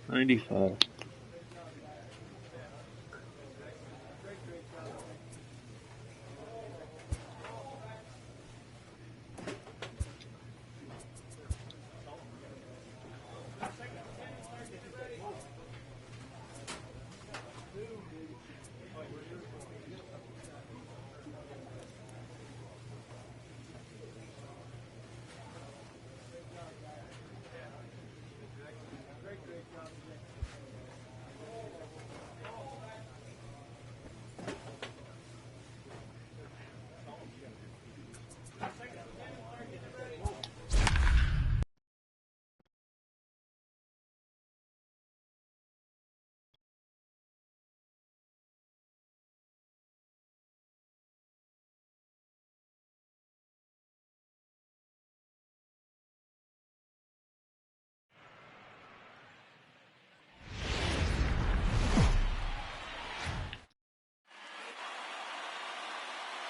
95.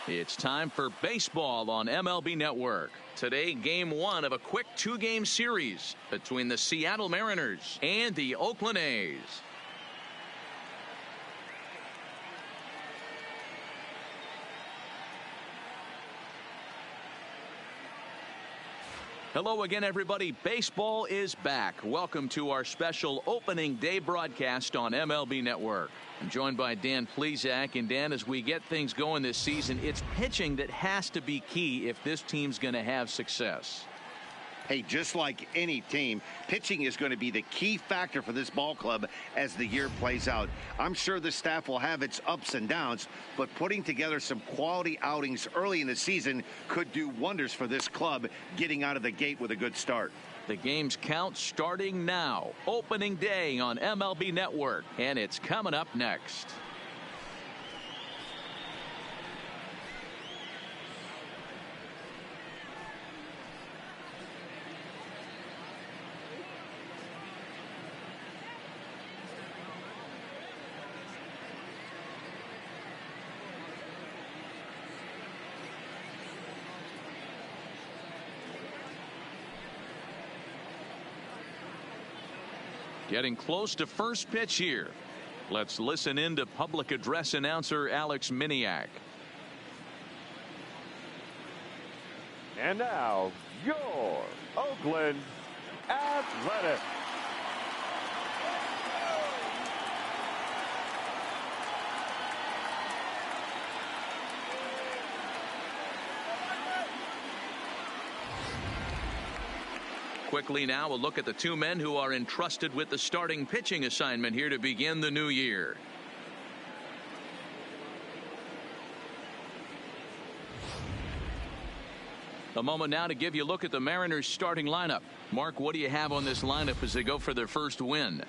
It's time for baseball on MLB Network. Today, game one of a quick two-game series between the Seattle Mariners and the Oakland A's. Hello again, everybody. Baseball is back. Welcome to our special opening day broadcast on MLB Network. I'm joined by Dan Plesac. And Dan, as we get things going this season, it's pitching that has to be key if this team's going to have success. Hey, just like any team, pitching is going to be the key factor for this ball club as the year plays out. I'm sure the staff will have its ups and downs, but putting together some quality outings early in the season could do wonders for this club getting out of the gate with a good start. The game's count starting now. Opening day on MLB Network, and it's coming up next. Getting close to first pitch here. Let's listen in to public address announcer Alex Miniak. And now, your Oakland Athletics. Quickly now, a look at the two men who are entrusted with the starting pitching assignment here to begin the new year. A moment now to give you a look at the Mariners starting lineup. Mark, what do you have on this lineup as they go for their first win?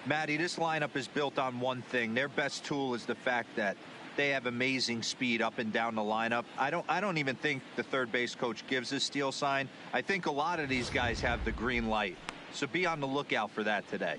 Matty, this lineup is built on one thing. Their best tool is the fact that they have amazing speed up and down the lineup. I don't even think the third base coach gives a steal sign. I think a lot of these guys have the green light. So be on the lookout for that today.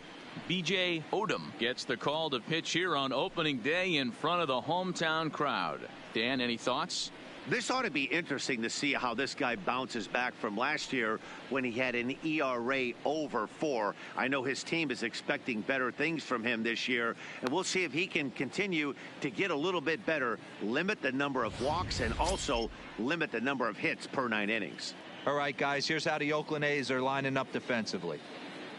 B.J. Odom gets the call to pitch here on opening day in front of the hometown crowd. Dan, any thoughts? This ought to be interesting to see how this guy bounces back from last year when he had an ERA over 4. I know his team is expecting better things from him this year, and we'll see if he can continue to get a little bit better, limit the number of walks, and also limit the number of hits per 9 innings. All right, guys, here's how the Oakland A's are lining up defensively.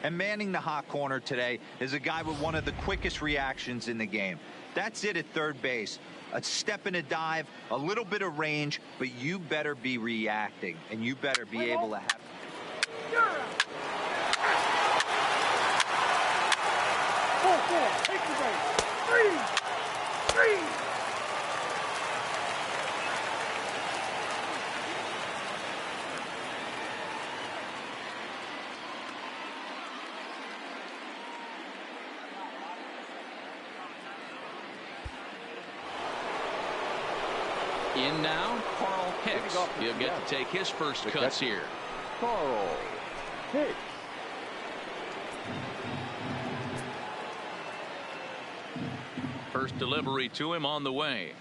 And manning the hot corner today is a guy with one of the quickest reactions in the game. That's it at third base. A step and a dive, a little bit of range, but you better be reacting, and you better be able to have... Take the base. Three. In now, Carl Hicks. He'll get to take his first cuts here. Carl Hicks. First delivery to him on the way.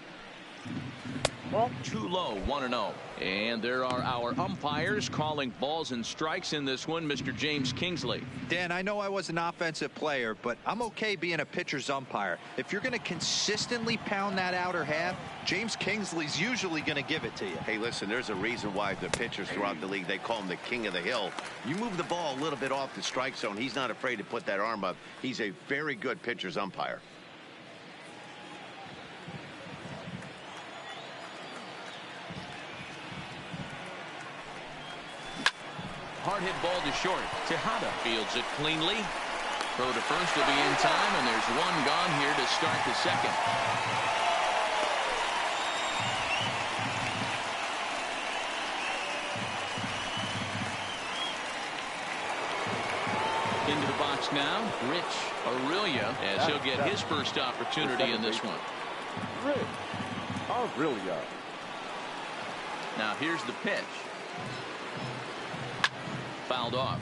Ball. Too low, 1-0. And there are our umpires calling balls and strikes in this one, Mr. James Kingsley. Dan, I know I was an offensive player, but I'm okay being a pitcher's umpire. If you're going to consistently pound that outer half, James Kingsley's usually going to give it to you. Hey, listen, there's a reason why the pitchers throughout the league, they call him the king of the hill. You move the ball a little bit off the strike zone, he's not afraid to put that arm up. He's a very good pitcher's umpire. Hard hit ball to short. Tejada fields it cleanly. Throw to first will be in time, and there's one gone here to start the second. Into the box now, Rich Aurelia, as he'll get his first opportunity in this one. Rich Aurelia. Now here's the pitch. Fouled off.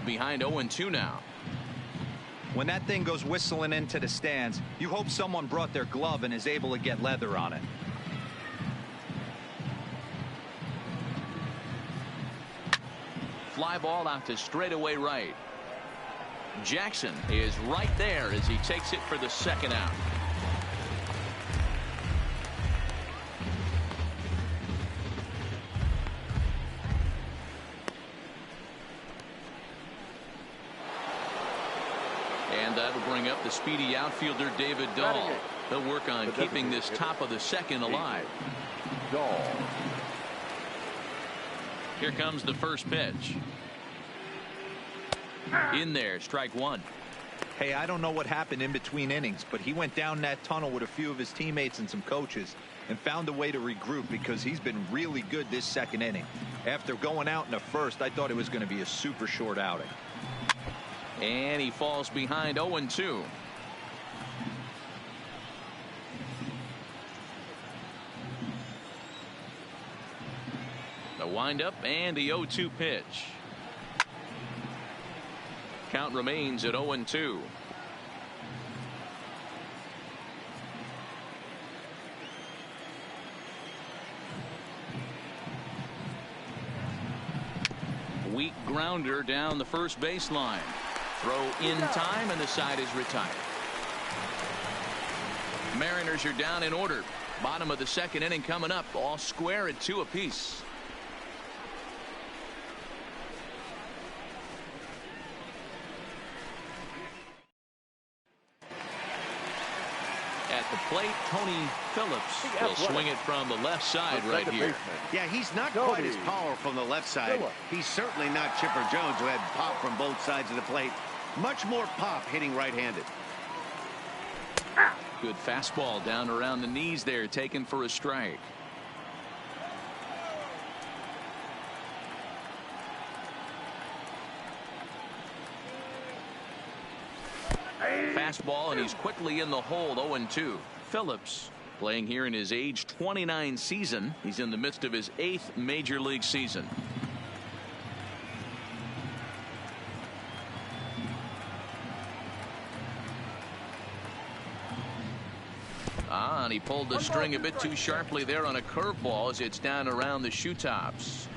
Behind 0-2 now. When that thing goes whistling into the stands, you hope someone brought their glove and is able to get leather on it. Fly ball out to straightaway right. Jackson is right there as he takes it for the second out. And that'll bring up the speedy outfielder David Dahl. He'll work on keeping this top of the second alive. Dahl. Here comes the first pitch. In there, strike one. Hey, I don't know what happened in between innings, but he went down that tunnel with a few of his teammates and some coaches and found a way to regroup because he's been really good this second inning. After going out in the first, I thought it was going to be a super short outing. And he falls behind 0-2. The windup and the 0-2 pitch. Count remains at 0-2. Weak grounder down the first baseline. Throw in time, and the side is retired. Mariners are down in order. Bottom of the second inning coming up. All square at 2 apiece. At the plate, Tony Phillips will swing it from the left side right here. Yeah, he's not quite as powerful from the left side. He's certainly not Chipper Jones, who had pop from both sides of the plate. Much more pop hitting right-handed. Good fastball down around the knees there, taken for a strike. Fastball, and he's quickly in the hole. 0-2. Phillips playing here in his age 29 season. He's in the midst of his 8th major league season. And he pulled the string a bit too sharply there on a curveball as it's down around the shoe tops.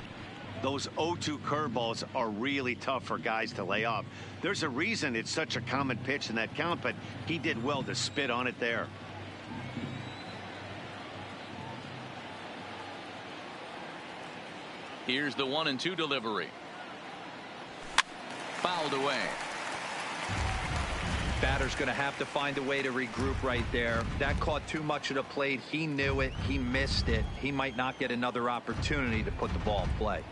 Those 0-2 curveballs are really tough for guys to lay off. There's a reason it's such a common pitch in that count, but he did well to spit on it there. Here's the 1-2 delivery. Fouled away. Batter's going to have to find a way to regroup right there. That caught too much of the plate. He knew it. He missed it. He might not get another opportunity to put the ball in play.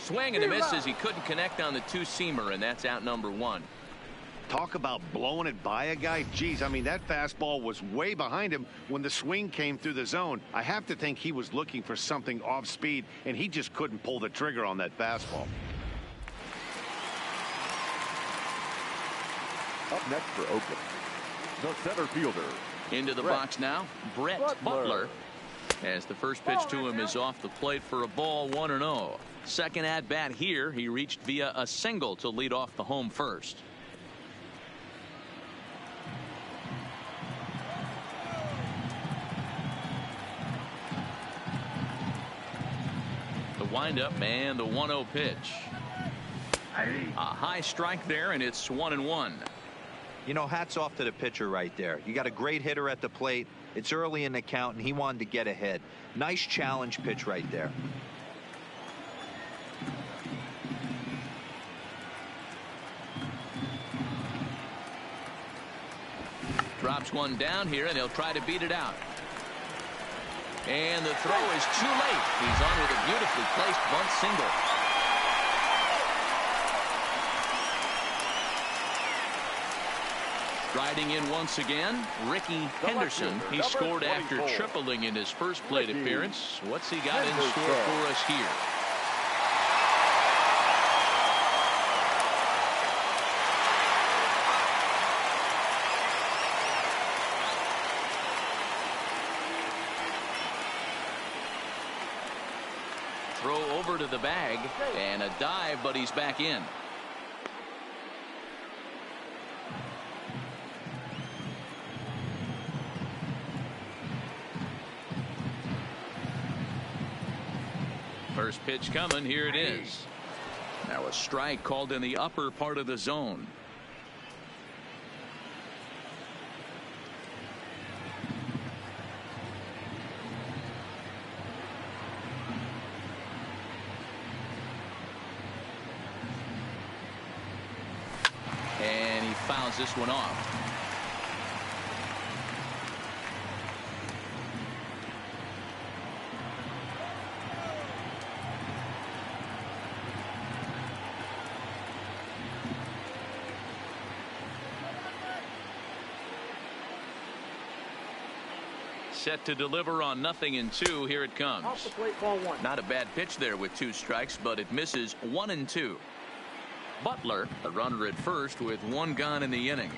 Swing and a miss as he couldn't connect on the two-seamer, and that's out number 1. Talk about blowing it by a guy. Geez, I mean, that fastball was way behind him when the swing came through the zone. I have to think he was looking for something off speed, and he just couldn't pull the trigger on that fastball. Up next for Oakland, the center fielder. Into the box now, Brett Butler. As the first pitch to him is off the plate for a ball, 1-0. Second at bat here, he reached via a single to lead off the home first. The windup and the 1-0 pitch. A high strike there, and it's 1-1. You know, hats off to the pitcher right there. You got a great hitter at the plate. It's early in the count, and he wanted to get ahead. Nice challenge pitch right there. Drops one down here, and he'll try to beat it out. And the throw is too late. He's on with a beautifully placed bunt single. Riding in once again, Ricky Henderson. He scored after tripling in his first plate appearance. What's he got in store for us here? Throw over to the bag and a dive, but he's back in. First pitch coming. Here it is. Now a strike called in the upper part of the zone. And he fouls this one off. Set to deliver on 0-2. Here it comes. Off the plate, ball 1. Not a bad pitch there with 2 strikes, but it misses 1-2. Butler, a runner at first with 1 gone in the inning.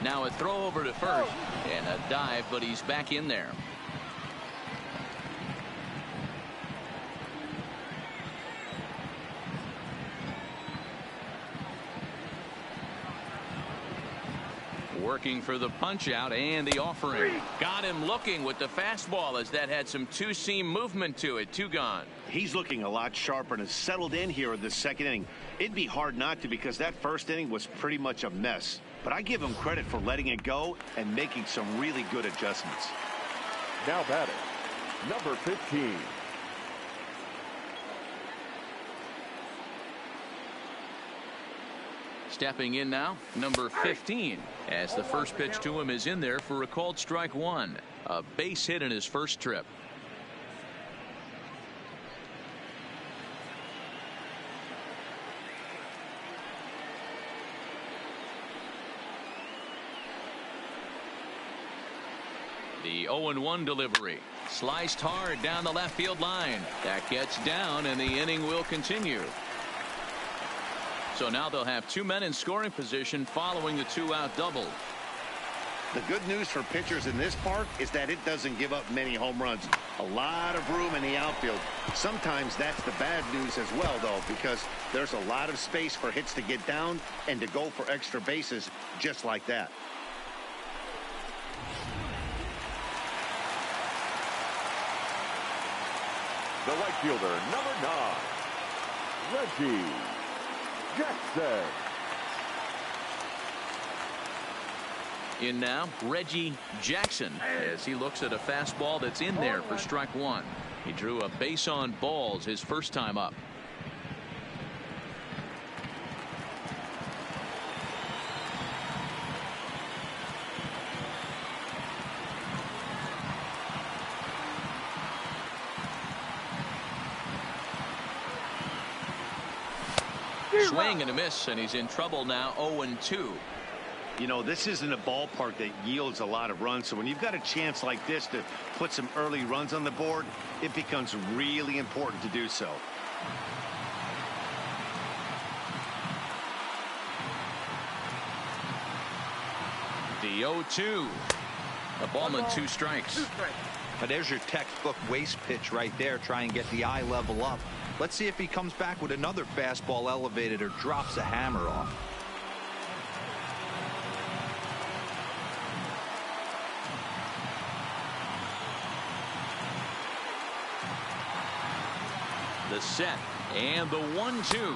Now a throw over to first and a dive, but he's back in there. Working for the punch out and the offering. Got him looking with the fastball as that had some 2-seam movement to it. 2 gone. He's looking a lot sharper and has settled in here in the second inning. It'd be hard not to, because that first inning was pretty much a mess. But I give him credit for letting it go and making some really good adjustments. Now batting, number 15. Stepping in now, number 15, as the first pitch to him is in there for a called strike 1. A base hit in his first trip. The 0-1 delivery. Sliced hard down the left field line. That gets down, and the inning will continue. So now they'll have 2 men in scoring position following the 2-out double. The good news for pitchers in this park is that it doesn't give up many home runs. A lot of room in the outfield. Sometimes that's the bad news as well, though, because there's a lot of space for hits to get down and to go for extra bases just like that. The right fielder, number 9, Reggie Jackson. In now, Reggie Jackson, as he looks at a fastball that's in there for strike 1. He drew a base on balls his first time up. Swing and a miss, and he's in trouble now. 0-2. You know, this isn't a ballpark that yields a lot of runs, so when you've got a chance like this to put some early runs on the board, it becomes really important to do so. The 0-2. A ball and 2 strikes. But there's your textbook waste pitch right there. Try and get the eye level up. Let's see if he comes back with another fastball elevated or drops a hammer off. The set and the 1-2.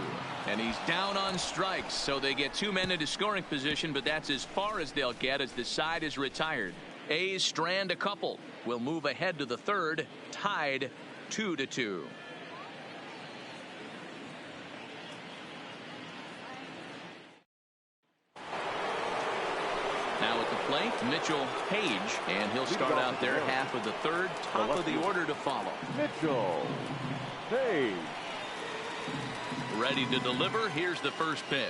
And he's down on strikes, so they get 2 men into scoring position, but that's as far as they'll get as the side is retired. A's strand a couple. Will move ahead to the 3rd, tied 2-2. Now at the plate, Mitchell Page, and he'll start out there half of the 3rd, top of the order to follow. Mitchell Page. Ready to deliver. Here's the first pitch.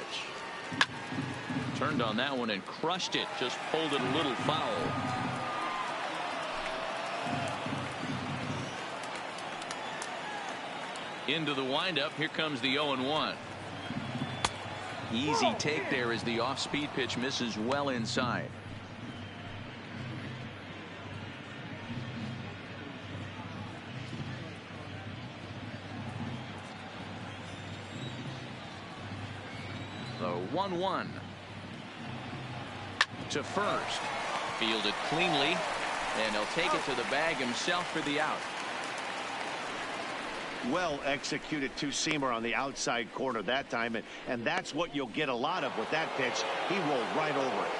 Turned on that one and crushed it. Just pulled it a little foul. Into the windup. Here comes the 0-1. Easy take there as the off-speed pitch misses well inside. The 1-1 to first. Fielded cleanly, and he'll take it to the bag himself for the out. Well executed two-seamer on the outside corner that time, and that's what you'll get a lot of with that pitch. He rolled right over it.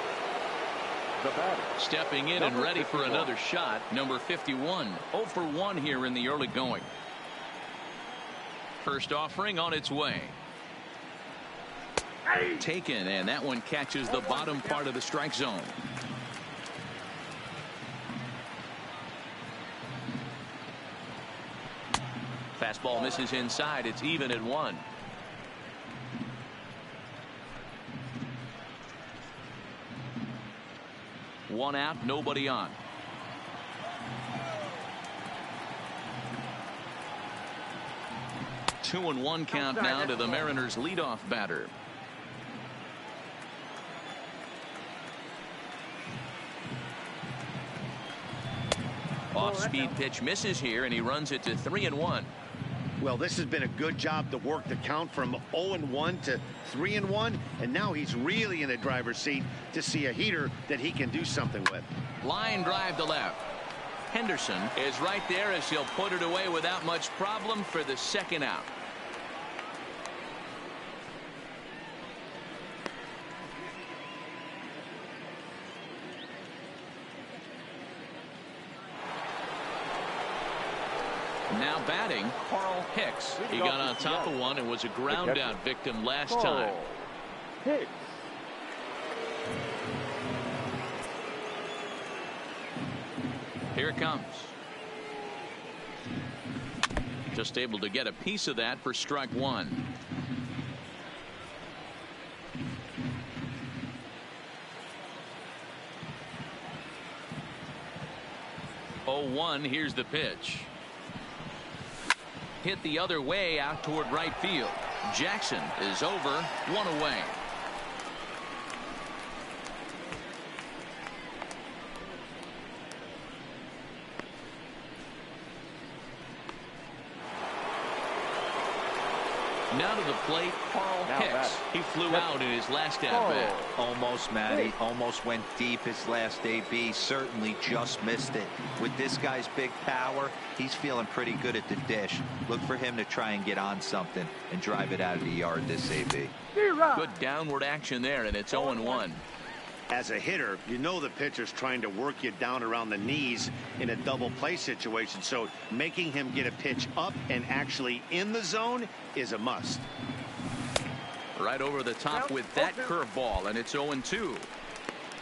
The batter, stepping in and ready for another shot, number 51. 0 for 1 here in the early going. First offering on its way. Taken, and that one catches the bottom part of the strike zone. Fastball misses inside. It's even at 1. One out, nobody on. Two and 1 count now to the Mariners' leadoff batter. Off-speed pitch misses here, and he runs it to 3-1. Well, this has been a good job to work the count from 0-1 to 3-1, and now he's really in the driver's seat to see a heater that he can do something with. Line drive to left. Henderson is right there as he'll put it away without much problem for the second out. Now batting, Carl Hicks. He got on top of one and was a ground out victim last time. Hicks. Here it comes. Just able to get a piece of that for strike 1. Oh, 1. Here's the pitch. Hit the other way out toward right field. Jackson is over, 1 away. Now to the plate, Carl Hicks. He flew out in his last at-bat. Almost, Matty. Almost went deep his last AB. Certainly just missed it. With this guy's big power, he's feeling pretty good at the dish. Look for him to try and get on something and drive it out of the yard this AB. Good downward action there, and it's 0-1. As a hitter, you know the pitcher's trying to work you down around the knees in a double play situation, so making him get a pitch up and actually in the zone is a must. Right over the top with that curveball, and it's 0-2.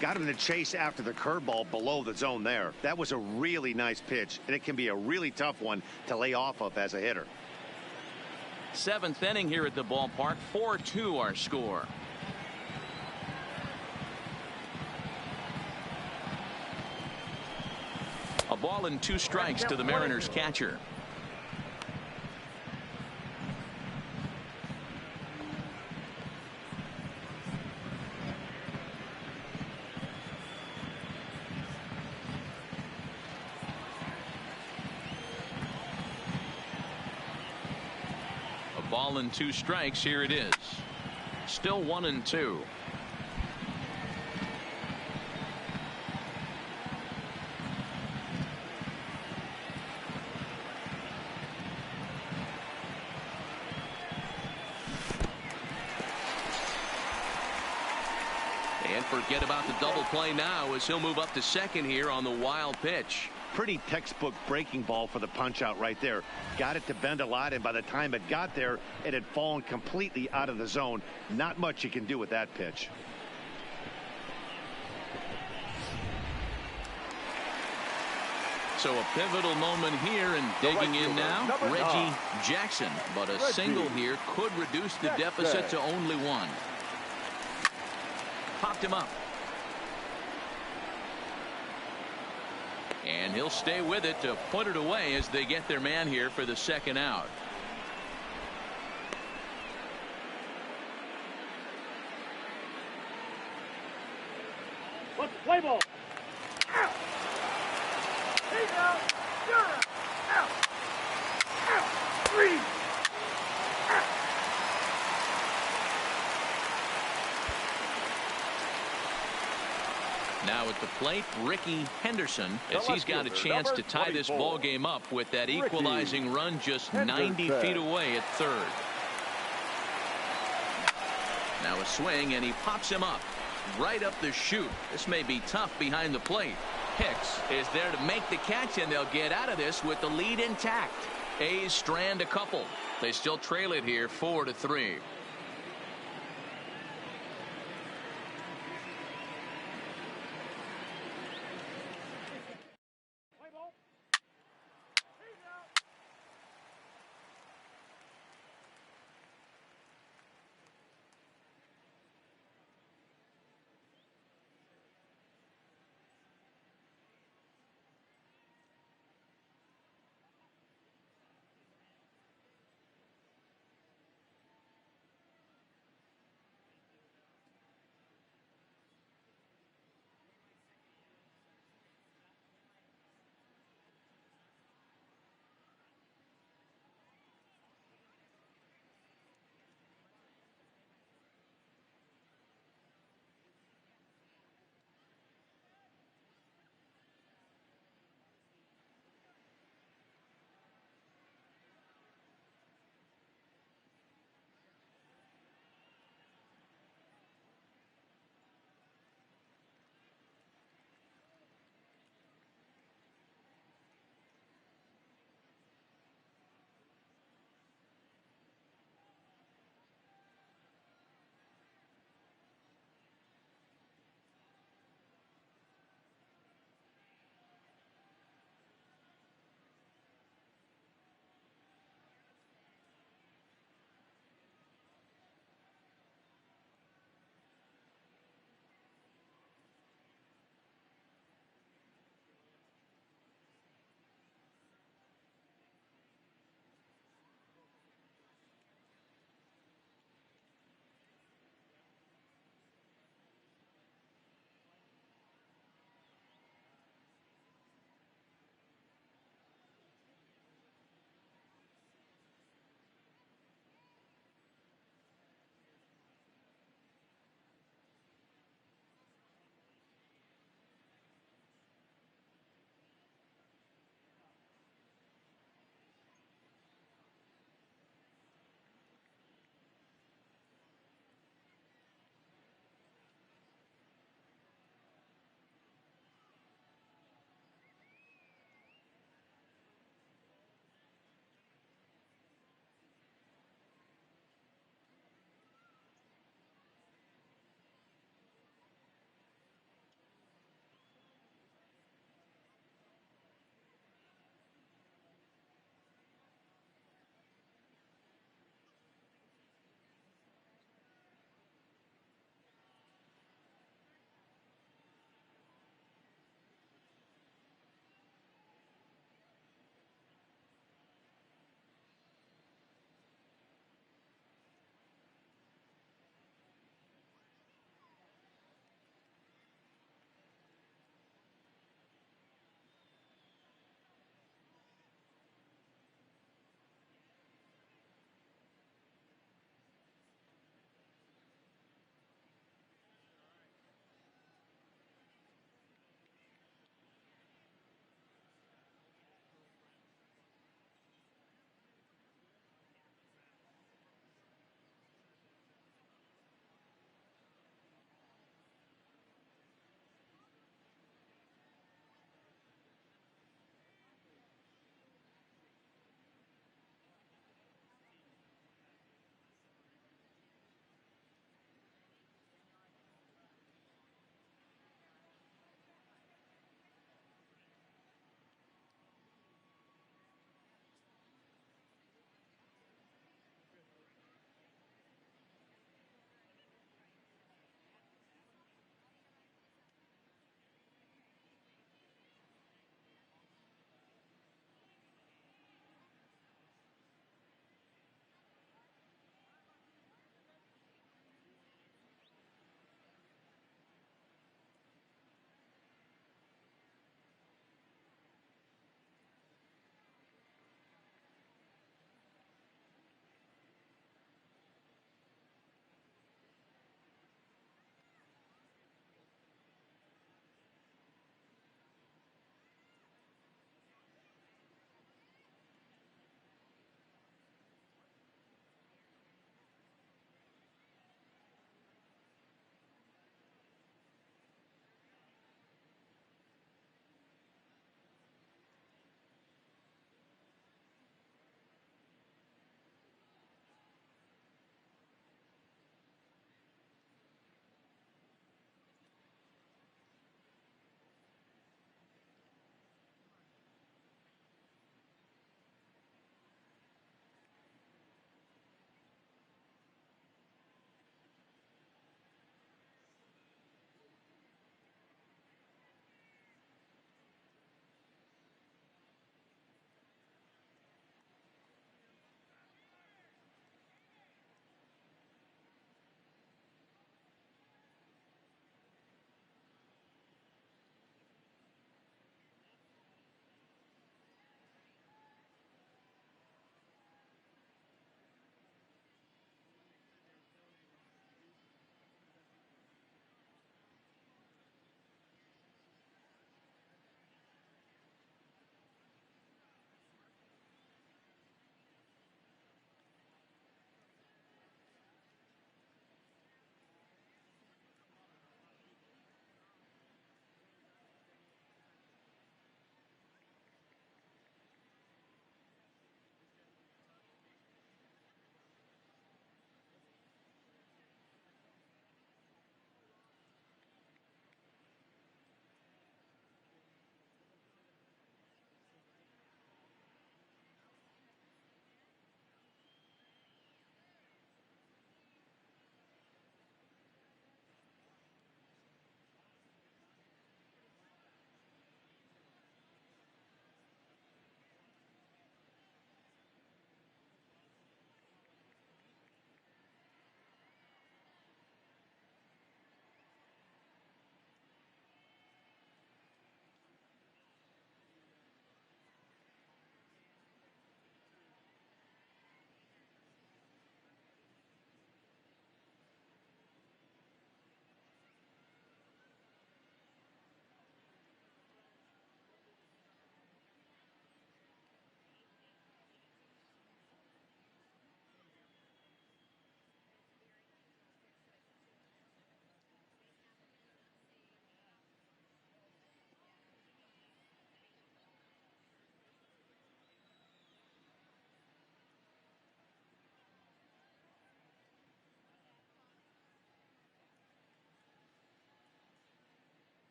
Got him to chase after the curveball below the zone there. That was a really nice pitch, and it can be a really tough one to lay off of as a hitter. 7th inning here at the ballpark. 4-2 our score. A ball and 2 strikes to the Mariners catcher. Ball and 2 strikes. Here it is. Still 1-2. And forget about the double play now as he'll move up to second here on the wild pitch. Pretty textbook breaking ball for the punch out right there. Got it to bend a lot, and by the time it got there, it had fallen completely out of the zone. Not much you can do with that pitch. So a pivotal moment here, and digging in now, Reggie Jackson. But a single here could reduce the deficit to only 1. Popped him up. And he'll stay with it to put it away as they get their man here for the second out. Let's play ball. Out. He's out. You're out. Out. Out. 3. Out. Now at the plate, Ricky Henderson, as he's got a chance to tie this ball game up with that equalizing run just 90 feet away at third. Now a swing, and he pops him up right up the chute. This may be tough behind the plate. Hicks is there to make the catch, and they'll get out of this with the lead intact. A's strand a couple. They still trail it here 4-3.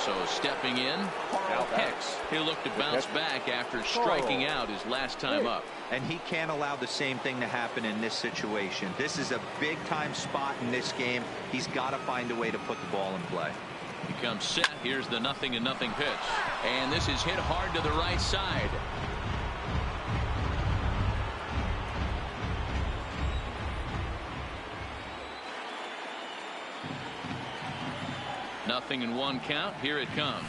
So stepping in, Carl Hicks. He'll look to bounce back after striking out his last time up. And he can't allow the same thing to happen in this situation. This is a big-time spot in this game. He's got to find a way to put the ball in play. He comes set. Here's the 0-0 pitch. And this is hit hard to the right side. Nothing in one count. Here it comes.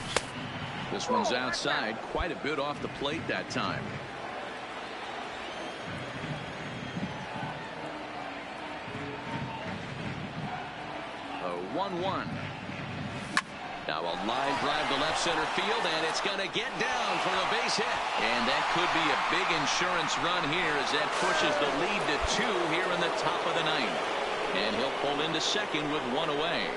This one's outside, quite a bit off the plate that time. A 1-1. Now a line drive to left center field, and it's going to get down for a base hit. And that could be a big insurance run here as that pushes the lead to 2 here in the top of the 9th. And he'll pull into second with 1 away.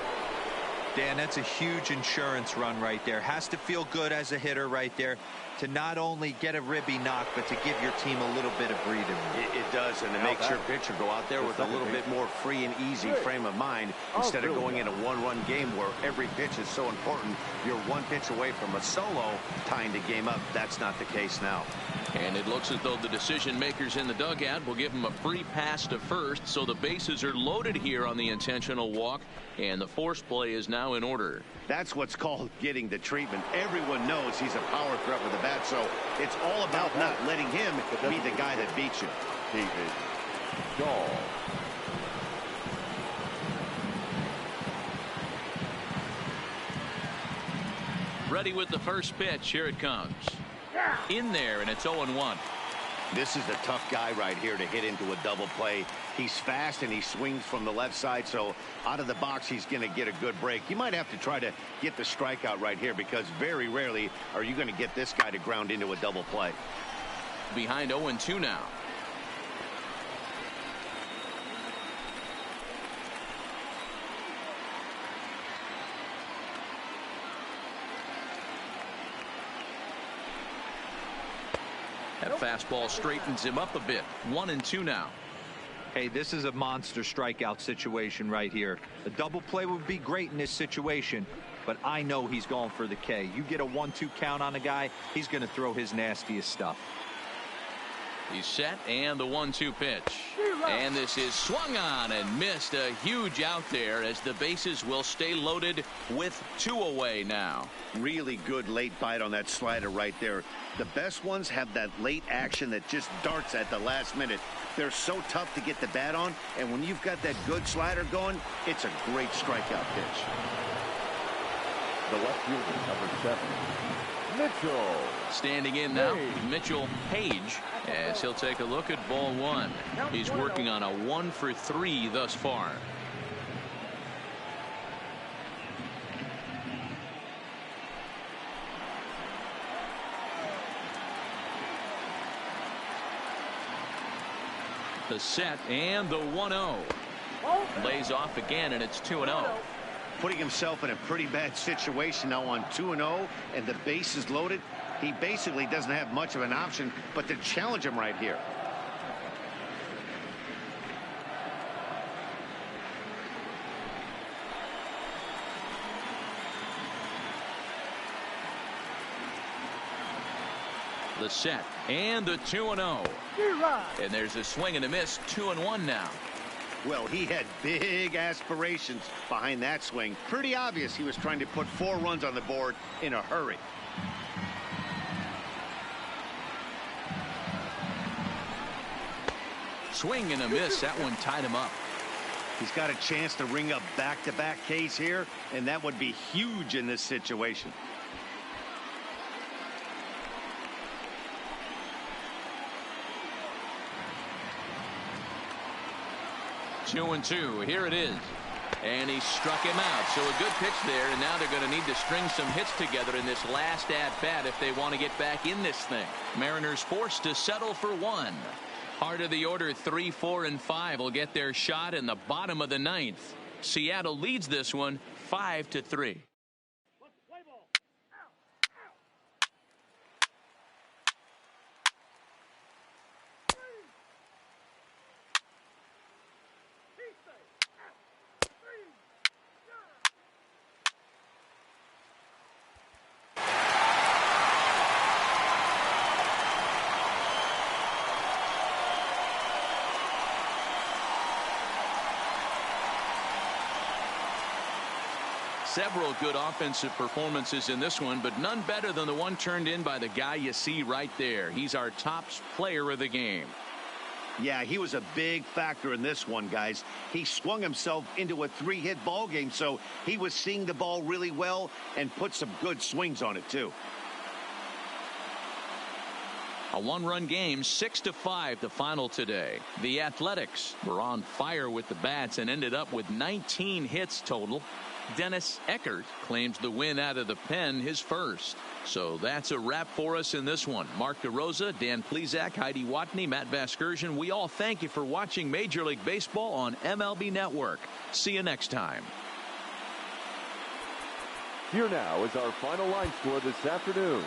Dan, that's a huge insurance run right there. Has to feel good as a hitter right there to not only get a ribby knock, but to give your team a little bit of breathing room. It does, and it makes your pitcher go out there with a little bit more free and easy frame of mind instead of going in a one-run game where every pitch is so important. You're one pitch away from a solo tying the game up. That's not the case now. And it looks as though the decision makers in the dugout will give him a free pass to first, so the bases are loaded here on the intentional walk, and the force play is now in order. That's what's called getting the treatment. Everyone knows he's a power threat with the bat, so it's all about not letting him be the guy that beats you. David Dahl. Ready with the first pitch. Here it comes. In there, and it's 0-1. This is a tough guy right here to hit into a double play. He's fast and he swings from the left side, so out of the box he's going to get a good break. You might have to try to get the strikeout right here because very rarely are you going to get this guy to ground into a double play. Behind 0-2 now. That fastball straightens him up a bit. 1-2 now. Hey, this is a monster strikeout situation right here. A double play would be great in this situation, but I know he's going for the K. You get a 1-2 count on a guy, he's going to throw his nastiest stuff. He's set, and the 1-2 pitch. And this is swung on and missed. A huge out there as the bases will stay loaded with 2 away now. Really good late bite on that slider right there. The best ones have that late action that just darts at the last minute. They're so tough to get the bat on, and when you've got that good slider going, it's a great strikeout pitch. The left fielder, number 7, Mitchell. Standing in now, Mitchell Page, as he'll take a look at ball 1. He's working on a 1 for 3 thus far. The set and the 1-0. Lays off again, and it's 2-0. Putting himself in a pretty bad situation now on 2-0, and the base is loaded. He basically doesn't have much of an option but to challenge him right here. The set and the 2-0. And there's a swing and a miss. 2-1 now. Well, he had big aspirations behind that swing. Pretty obvious he was trying to put 4 runs on the board in a hurry. Swing and a miss. That one tied him up. He's got a chance to ring up back-to-back Ks here, and that would be huge in this situation. Two and 2. Here it is. And he struck him out. So a good pitch there, and now they're going to need to string some hits together in this last at-bat if they want to get back in this thing. Mariners forced to settle for 1. Heart of the order, 3, 4, and 5 will get their shot in the bottom of the 9th. Seattle leads this one 5-3. Several good offensive performances in this one, but none better than the one turned in by the guy you see right there. He's our top player of the game. Yeah, he was a big factor in this one, guys. He swung himself into a 3-hit ball game, so he was seeing the ball really well and put some good swings on it, too. A one-run game, 6-5 the final today. The Athletics were on fire with the bats and ended up with 19 hits total. Dennis Eckert claims the win out of the pen, his first. So that's a wrap for us in this one. Mark DeRosa, Dan Plesac, Heidi Watney, Matt Vasgersian. We all thank you for watching Major League Baseball on MLB Network. See you next time. Here now is our final line score this afternoon.